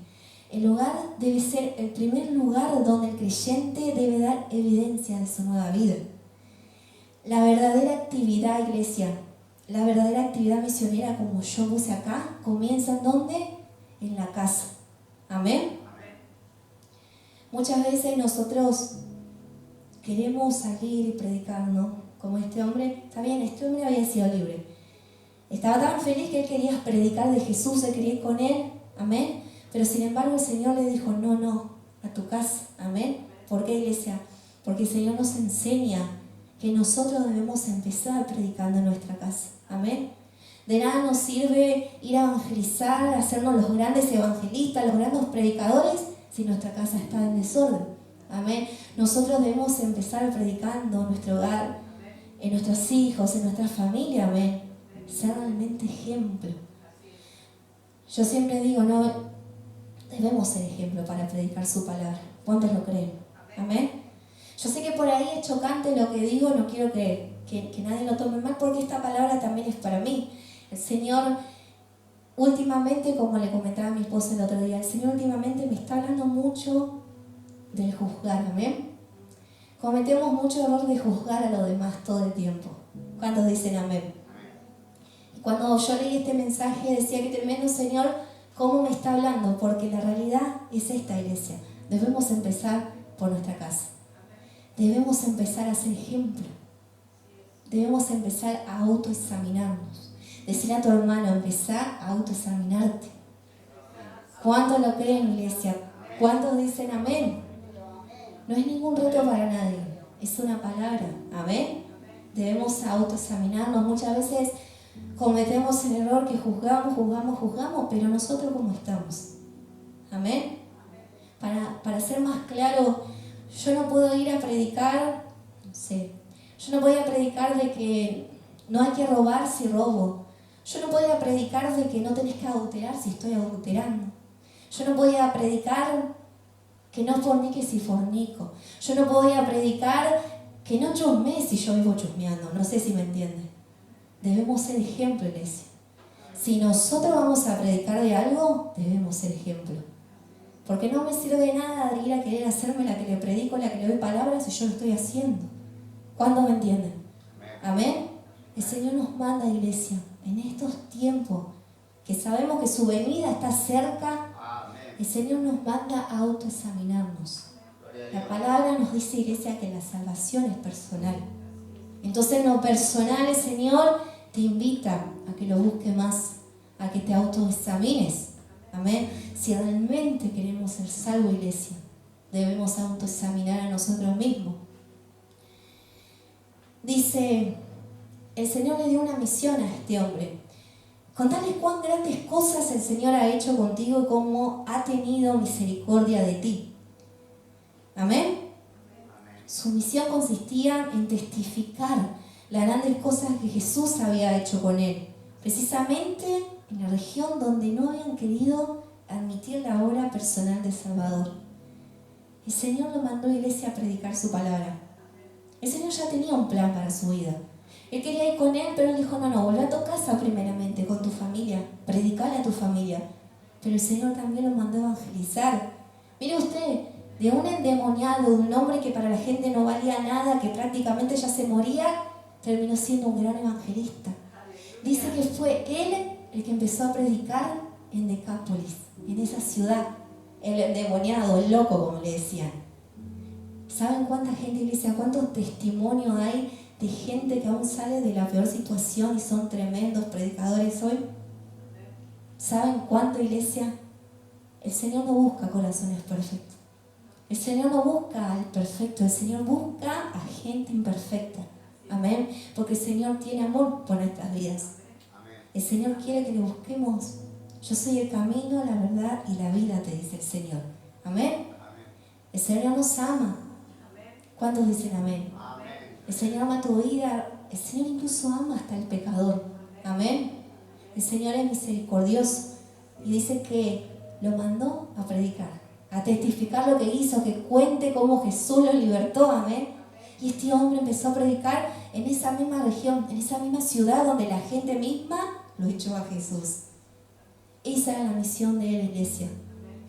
El hogar debe ser el primer lugar donde el creyente debe dar evidencia de su nueva vida. La verdadera actividad, iglesia, la verdadera actividad misionera, como yo puse acá, comienza ¿en dónde? En la casa. Amén. Muchas veces nosotros queremos salir y predicar, ¿no? Como este hombre, está bien, este hombre había sido libre. Estaba tan feliz que él quería predicar de Jesús, él quería ir con él, amén. Pero sin embargo el Señor le dijo, no, a tu casa, amén. ¿Por qué, iglesia? Porque el Señor nos enseña que nosotros debemos empezar predicando en nuestra casa, amén. De nada nos sirve ir a evangelizar, hacernos los grandes evangelistas, los grandes predicadores, si nuestra casa está en desorden. Amén. Nosotros debemos empezar predicando en nuestro hogar, en nuestros hijos, en nuestra familia. Amén. Ser realmente ejemplo. Yo siempre digo, no, debemos ser ejemplo para predicar su palabra. ¿Cuántos lo creen? Amén. Yo sé que por ahí es chocante lo que digo, no quiero que nadie lo tome mal, porque esta palabra también es para mí. El Señor últimamente, como le comentaba a mi esposa el otro día, el Señor últimamente me está hablando mucho del juzgar, amén. Cometemos mucho error de juzgar a los demás todo el tiempo. ¿Cuántos dicen amén? Y cuando yo leí este mensaje decía que tremendo, Señor, ¿cómo me está hablando? Porque la realidad es esta, iglesia. Debemos empezar por nuestra casa. Debemos empezar a ser ejemplo. Debemos empezar a autoexaminarnos. Decir a tu hermano, empezar a autoexaminarte. ¿Cuántos lo creen, iglesia? ¿Cuántos dicen amén? No es ningún reto para nadie, es una palabra, amén. Debemos autoexaminarnos. Muchas veces cometemos el error que juzgamos, pero nosotros ¿cómo estamos? Amén. Para ser más claro, yo no puedo ir a predicar, no sé, yo no voy a predicar de que no hay que robar si robo. Yo no voy a predicar de que no tenés que adulterar si estoy adulterando. Yo no voy a predicar que no forniques si fornico. Yo no voy a predicar que no chusmees si yo vivo chusmeando. No sé si me entienden. Debemos ser ejemplo, iglesia. Si nosotros vamos a predicar de algo, debemos ser ejemplo. Porque no me sirve de nada de ir a querer hacerme la que le predico, la que le doy palabras si yo lo estoy haciendo. ¿Cuándo me entienden? Amén. El Señor nos manda, iglesia, en estos tiempos que sabemos que su venida está cerca. El Señor nos manda a autoexaminarnos. La palabra nos dice, iglesia, que la salvación es personal. Entonces, en lo personal, el Señor te invita a que lo busques más, a que te autoexamines. Amén. Si realmente queremos ser salvos, iglesia, debemos autoexaminar a nosotros mismos. Dice, el Señor le dio una misión a este hombre. Contarles cuán grandes cosas el Señor ha hecho contigo y cómo ha tenido misericordia de ti. Amén. Su misión consistía en testificar las grandes cosas que Jesús había hecho con él, precisamente en la región donde no habían querido admitir la obra personal del Salvador. El Señor lo mandó a la iglesia a predicar su palabra. El Señor ya tenía un plan para su vida. Él quería ir con él, pero él dijo, no, vuelve a tu casa primeramente, con tu familia, predicale a tu familia. Pero el Señor también lo mandó a evangelizar. Mire usted, de un endemoniado, de un hombre que para la gente no valía nada, que prácticamente ya se moría, terminó siendo un gran evangelista. Dice que fue él el que empezó a predicar en Decápolis, en esa ciudad, el endemoniado, el loco, como le decían. ¿Saben cuánta gente, iglesia, cuántos testimonios hay de gente que aún sale de la peor situación y son tremendos predicadores hoy? ¿Saben cuánto, iglesia? El Señor no busca corazones perfectos. El Señor no busca al perfecto, el Señor busca a gente imperfecta. Amén. Porque el Señor tiene amor por nuestras vidas. El Señor quiere que le busquemos. Yo soy el camino, la verdad y la vida, te dice el Señor. Amén. El Señor nos ama. ¿Cuántos dicen amén? El Señor ama tu vida. El Señor incluso ama hasta el pecador. Amén. El Señor es misericordioso y dice que lo mandó a predicar, a testificar lo que hizo, que cuente cómo Jesús lo libertó. Amén. Y este hombre empezó a predicar en esa misma región, en esa misma ciudad donde la gente misma lo echó a Jesús. Esa era la misión de la iglesia.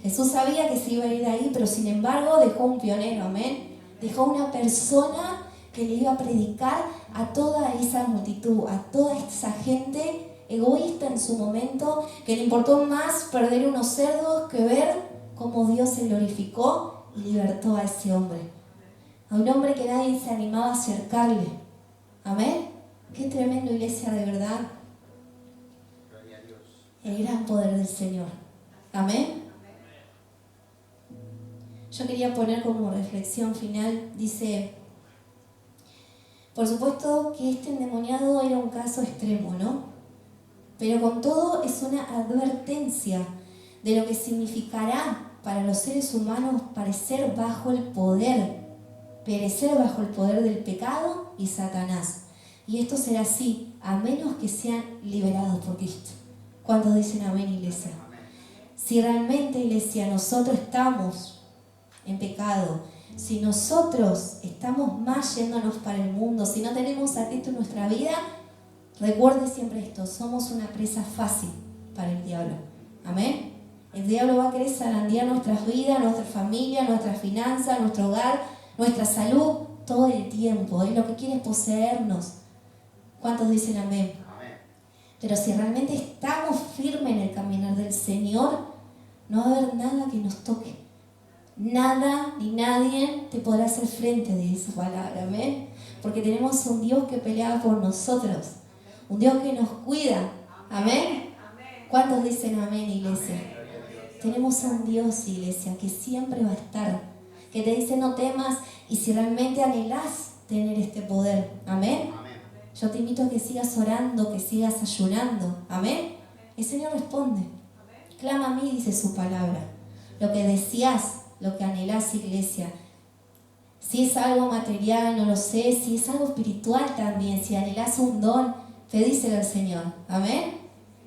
Jesús sabía que se iba a ir de ahí, pero sin embargo dejó un pionero, amén. Dejó una persona que le iba a predicar a toda esa multitud, a toda esa gente egoísta en su momento, que le importó más perder unos cerdos que ver cómo Dios se glorificó y libertó a ese hombre. A un hombre que nadie se animaba a acercarle. Amén. Qué tremendo, iglesia, de verdad. Gloria a Dios. El gran poder del Señor. Amén. Yo quería poner como reflexión final, dice, por supuesto que este endemoniado era un caso extremo, ¿no? Pero con todo es una advertencia de lo que significará para los seres humanos perecer bajo el poder del pecado y Satanás. Y esto será así, a menos que sean liberados por Cristo. ¿Cuántos dicen amén, iglesia? Si realmente, iglesia, nosotros estamos en pecado, si nosotros estamos más yéndonos para el mundo, si no tenemos a Cristo en nuestra vida, recuerde siempre esto, somos una presa fácil para el diablo. Amén. El diablo va a querer zarandear nuestras vidas, nuestra familia, nuestras finanzas, nuestro hogar, nuestra salud, todo el tiempo. Lo que quiere es poseernos. ¿Cuántos dicen amén? Amén. Pero si realmente estamos firmes en el caminar del Señor, no va a haber nada que nos toque. Nada ni nadie te podrá hacer frente de su palabra. Amén. Porque tenemos un Dios que pelea por nosotros. Un Dios que nos cuida. Amén. ¿Cuántos dicen amén, iglesia? Tenemos un Dios, iglesia, que siempre va a estar. Que te dice no temas y si realmente anhelás tener este poder. Amén. Yo te invito a que sigas orando, que sigas ayunando. Amén. El Señor responde. Clama a mí, dice su palabra. Lo que deseas, lo que anhelás, iglesia. Si es algo material, no lo sé. Si es algo espiritual también. Si anhelás un don, pedíselo al Señor. Amén.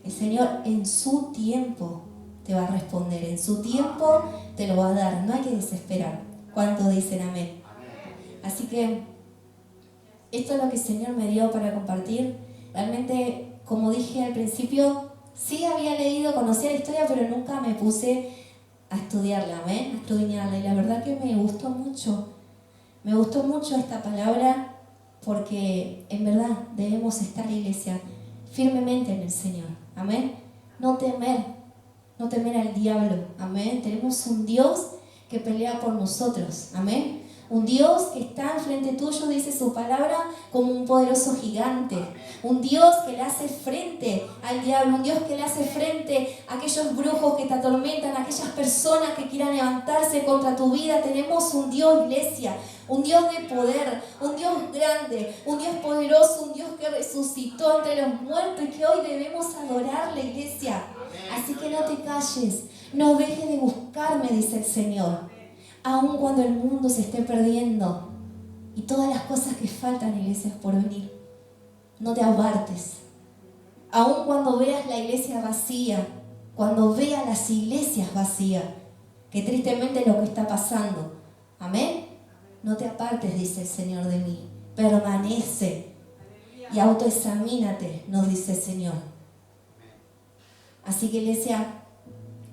El Señor en su tiempo te va a responder. En su tiempo te lo va a dar. No hay que desesperar. ¿Cuántos dicen amén? Así que esto es lo que el Señor me dio para compartir. Realmente, como dije al principio, sí había leído, conocía la historia, pero nunca me puse a estudiarla, ¿ven? A estudiarla. Y la verdad que me gustó mucho. Me gustó mucho esta palabra porque en verdad debemos estar, iglesia, firmemente en el Señor. Amén. No temer al diablo. Amén. Tenemos un Dios que pelea por nosotros. Amén. Un Dios que está enfrente tuyo, dice su palabra, como un poderoso gigante. Un Dios que le hace frente al diablo. Un Dios que le hace frente a aquellos brujos que te atormentan, a aquellas personas que quieran levantarse contra tu vida. Tenemos un Dios, iglesia, un Dios de poder, un Dios grande, un Dios poderoso, un Dios que resucitó entre los muertos y que hoy debemos adorar la iglesia. Así que no te calles, no dejes de buscarme, dice el Señor. Aun cuando el mundo se esté perdiendo y todas las cosas que faltan, iglesias, por venir, no te apartes. Aun cuando veas la iglesia vacía, cuando veas las iglesias vacías, que tristemente es lo que está pasando. Amén. No te apartes, dice el Señor, de mí. Permanece y autoexamínate, nos dice el Señor. Así que, iglesia,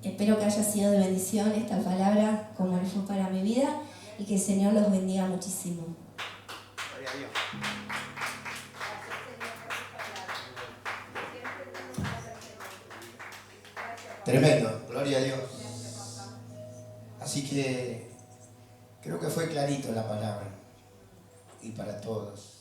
Espero que haya sido de bendición esta palabra como lo fue para mi vida y que el Señor los bendiga muchísimo. Gloria a Dios. Tremendo, gloria a Dios. Así que creo que fue clarito la palabra y para todos.